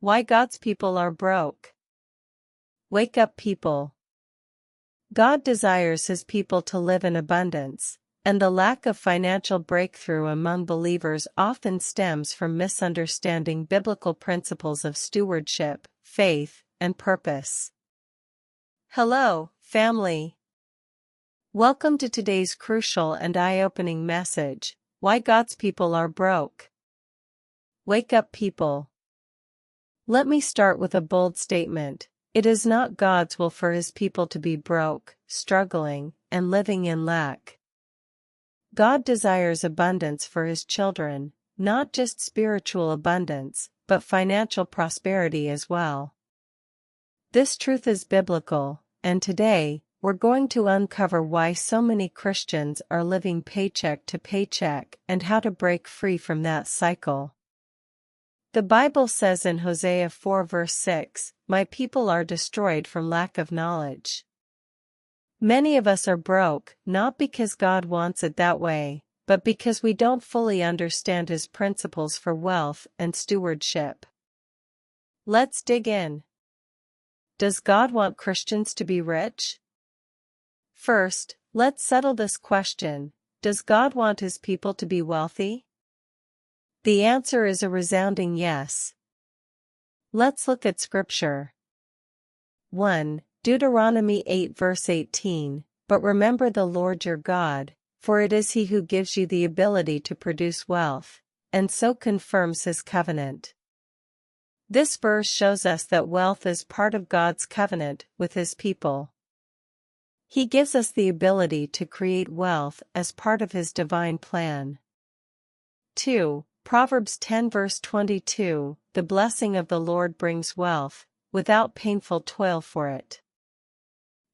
Why God's people are broke. Wake up, people. God desires His people to live in abundance, and the lack of financial breakthrough among believers often stems from misunderstanding biblical principles of stewardship, faith, and purpose. Hello, family. Welcome to today's crucial and eye-opening message, Why God's People Are Broke. Wake up, people. Let me start with a bold statement. It is not God's will for His people to be broke, struggling, and living in lack. God desires abundance for His children, not just spiritual abundance, but financial prosperity as well. This truth is biblical, and today, we're going to uncover why so many Christians are living paycheck to paycheck and how to break free from that cycle. The Bible says in Hosea 4 verse 6, "My people are destroyed from lack of knowledge." Many of us are broke, not because God wants it that way, but because we don't fully understand His principles for wealth and stewardship. Let's dig in. Does God want Christians to be rich? First, let's settle this question. Does God want His people to be wealthy? The answer is a resounding yes. Let's look at Scripture. 1. Deuteronomy 8 verse 18, "But remember the Lord your God, for it is He who gives you the ability to produce wealth, and so confirms His covenant." This verse shows us that wealth is part of God's covenant with His people. He gives us the ability to create wealth as part of His divine plan. 2. Proverbs 10 verse 22, "The blessing of the Lord brings wealth, without painful toil for it."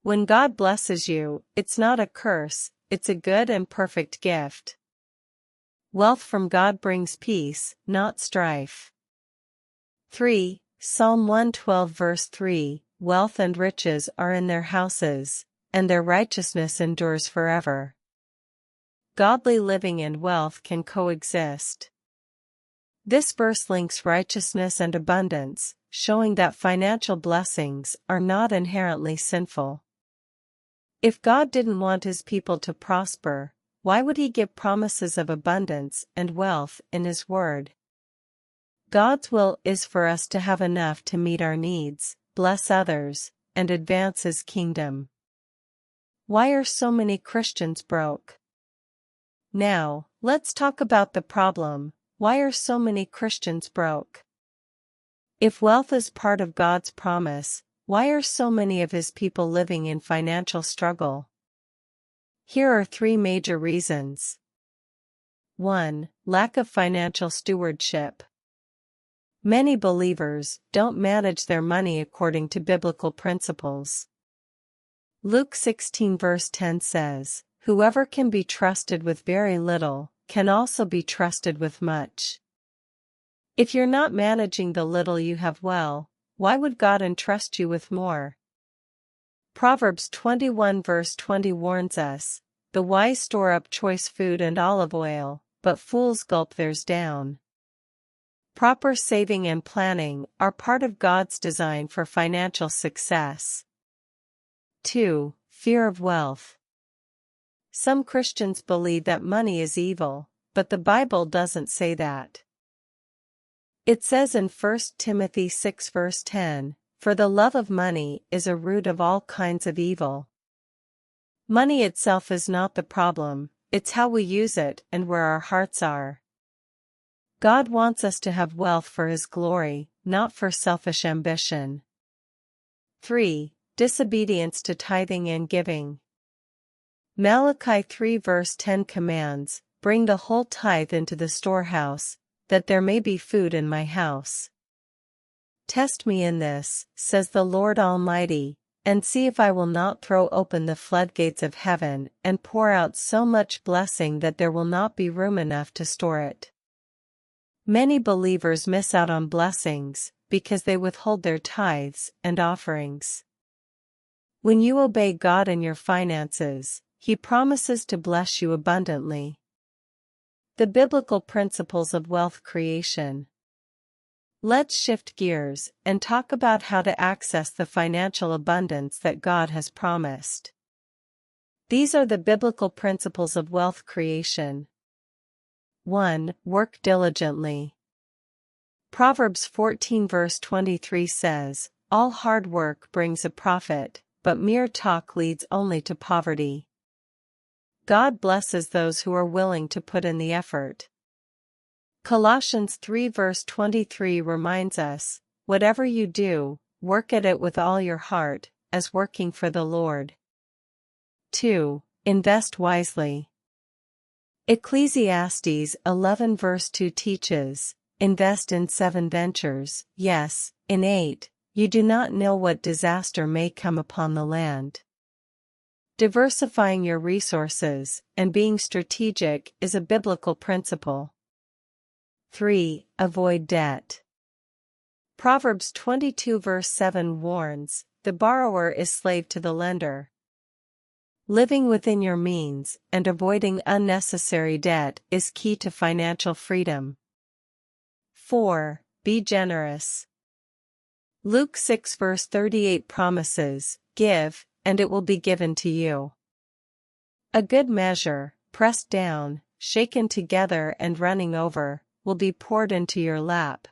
When God blesses you, it's not a curse, it's a good and perfect gift. Wealth from God brings peace, not strife. 3. Psalm 112 verse 3, "Wealth and riches are in their houses, and their righteousness endures forever." Godly living and wealth can coexist. This verse links righteousness and abundance, showing that financial blessings are not inherently sinful. If God didn't want His people to prosper, why would He give promises of abundance and wealth in His Word? God's will is for us to have enough to meet our needs, bless others, and advance His kingdom. Why are so many Christians broke? Now, let's talk about the problem. Why are so many Christians broke? If wealth is part of God's promise, why are so many of His people living in financial struggle? Here are 3 major reasons. 1. Lack of financial stewardship. Many believers don't manage their money according to biblical principles. Luke 16 verse 10 says, "Whoever can be trusted with very little, can also be trusted with much." If you're not managing the little you have well, why would God entrust you with more? Proverbs 21 verse 20 warns us, "The wise store up choice food and olive oil, but fools gulp theirs down." Proper saving and planning are part of God's design for financial success. 2. Fear of wealth. Some Christians believe that money is evil, but the Bible doesn't say that. It says in 1 Timothy 6 verse 10, "For the love of money is a root of all kinds of evil." Money itself is not the problem, it's how we use it and where our hearts are. God wants us to have wealth for His glory, not for selfish ambition. 3. Disobedience to tithing and giving. Malachi 3 verse 10 commands, "Bring the whole tithe into the storehouse, that there may be food in my house." Test me in this, says the Lord Almighty, and see if I will not throw open the floodgates of heaven and pour out so much blessing that there will not be room enough to store it. Many believers miss out on blessings because they withhold their tithes and offerings. When you obey God in your finances, He promises to bless you abundantly. The biblical principles of wealth creation. Let's shift gears and talk about how to access the financial abundance that God has promised. These are the biblical principles of wealth creation. 1. Work diligently. Proverbs 14 verse 23 says, "All hard work brings a profit, but mere talk leads only to poverty." God blesses those who are willing to put in the effort. Colossians 3 verse 23 reminds us, "Whatever you do, work at it with all your heart, as working for the Lord." 2. Invest wisely. Ecclesiastes 11 verse 2 teaches, "Invest in 7 ventures, yes, in 8, you do not know what disaster may come upon the land." Diversifying your resources and being strategic is a biblical principle. 3. Avoid debt. Proverbs 22 verse 7 warns, "The borrower is slave to the lender." Living within your means and avoiding unnecessary debt is key to financial freedom. 4. Be generous. Luke 6 verse 38 promises, "Give, and it will be given to you." A good measure, pressed down, shaken together and running over, will be poured into your lap.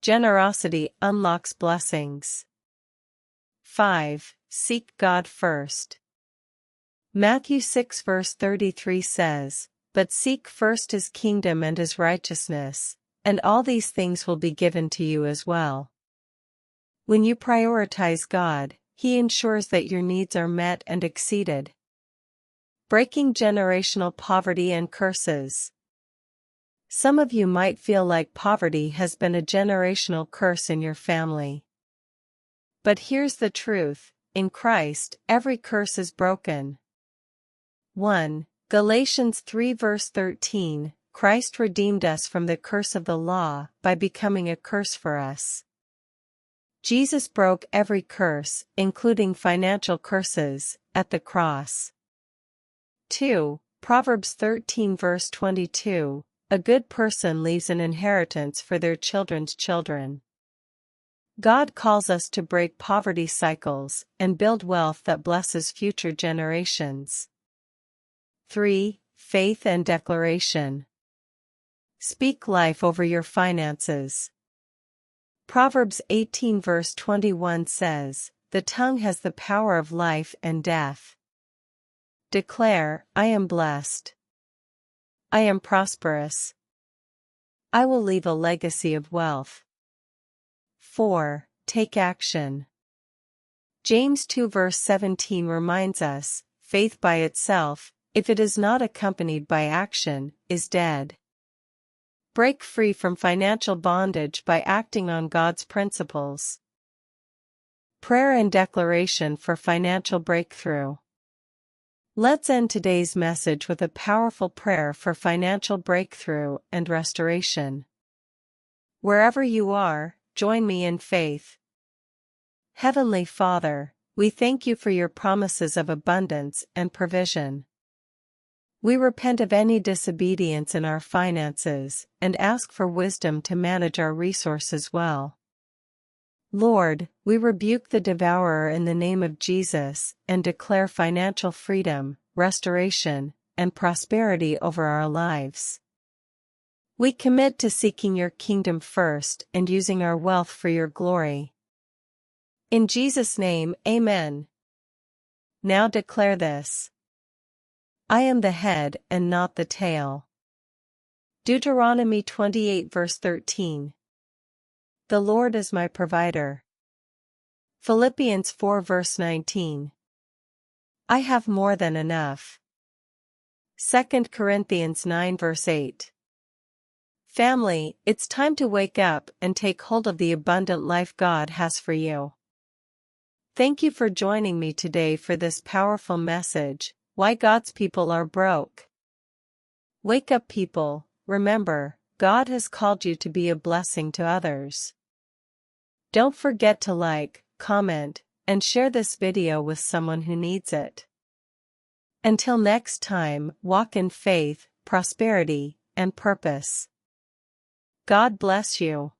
Generosity unlocks blessings. 5. Seek God first. Matthew 6 verse 33 says, "But seek first his kingdom and his righteousness, and all these things will be given to you as well." When you prioritize God, He ensures that your needs are met and exceeded. Breaking generational poverty and curses. Some of you might feel like poverty has been a generational curse in your family. But here's the truth, in Christ, every curse is broken. 1. Galatians 3 verse 13, "Christ redeemed us from the curse of the law by becoming a curse for us." Jesus broke every curse, including financial curses, at the cross. 2. Proverbs 13 verse 22, "A good person leaves an inheritance for their children's children." God calls us to break poverty cycles and build wealth that blesses future generations. 3. Faith and declaration. Speak life over your finances. Proverbs 18 verse 21 says, "The tongue has the power of life and death." Declare, "I am blessed. I am prosperous. I will leave a legacy of wealth." 4. Take action. James 2 verse 17 reminds us, "Faith by itself, if it is not accompanied by action, is dead." Break free from financial bondage by acting on God's principles. Prayer and declaration for financial breakthrough. Let's end today's message with a powerful prayer for financial breakthrough and restoration. Wherever you are, join me in faith. Heavenly Father, we thank you for your promises of abundance and provision. We repent of any disobedience in our finances and ask for wisdom to manage our resources well. Lord, we rebuke the devourer in the name of Jesus and declare financial freedom, restoration, and prosperity over our lives. We commit to seeking your kingdom first and using our wealth for your glory. In Jesus' name, amen. Now declare this: I am the head and not the tail. Deuteronomy 28 verse 13. The Lord is my provider. Philippians 4 verse 19. I have more than enough. 2 Corinthians 9 verse 8. Family, it's time to wake up and take hold of the abundant life God has for you. Thank you for joining me today for this powerful message, Why God's People Are Broke. Wake up, people, remember, God has called you to be a blessing to others. Don't forget to like, comment, and share this video with someone who needs it. Until next time, walk in faith, prosperity, and purpose. God bless you.